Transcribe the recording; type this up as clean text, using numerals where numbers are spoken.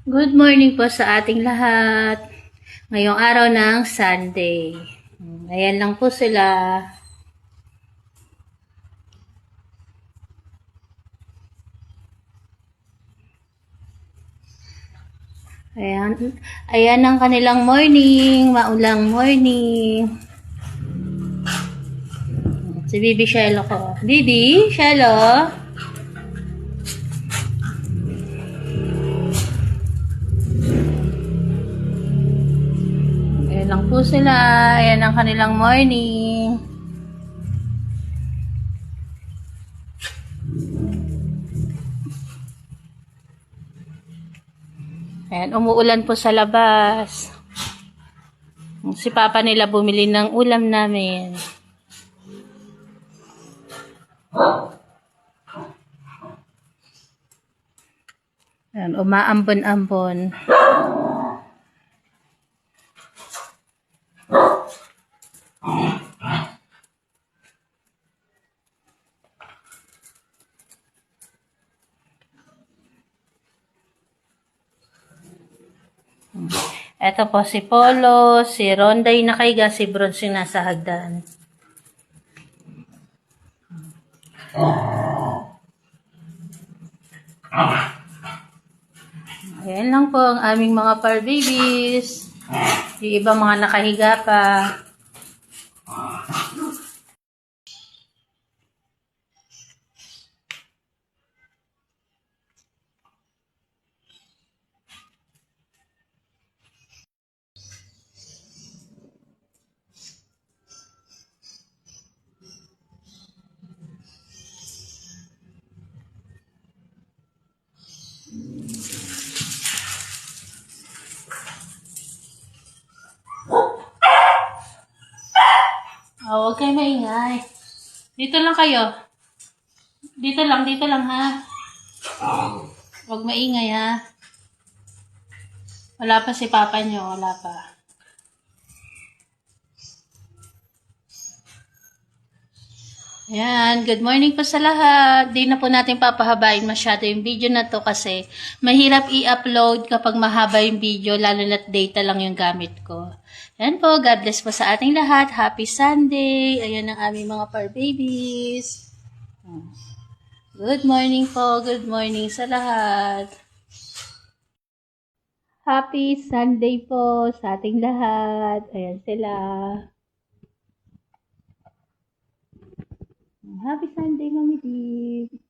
Good morning po sa ating lahat. Ngayong araw ng Sunday. Ayan lang po sila. Ayan ang kanilang morning, maulang morning. Si Bibi Shelo ko. Bibi, Shelo. Ayan lang po sila. Ayan ang kanilang morning. Ayan, umuulan po sa labas. Si Papa nila bumili ng ulam namin. Ayan, umaambon-ambon. Ito po si Polo, si Ronday nakaiga, si Bronze yung nasa hagdan. Ayan lang po ang aming mga fur babies. Yung iba mga nakahiga pa. Huwag kayo maingay. Dito lang kayo. Dito lang ha. Huwag maingay ha. Wala pa si Papa nyo, wala pa. Ayan, good morning po sa lahat. Di na po natin papahabain masyado yung video na to kasi mahirap i-upload kapag mahaba yung video, lalo na't data lang yung gamit ko. Ayan po, God bless po sa ating lahat. Happy Sunday. Ayan ang aming mga fur babies. Good morning po, good morning sa lahat. Happy Sunday po sa ating lahat. Ayan sila. Happy Sunday, Mami Dib.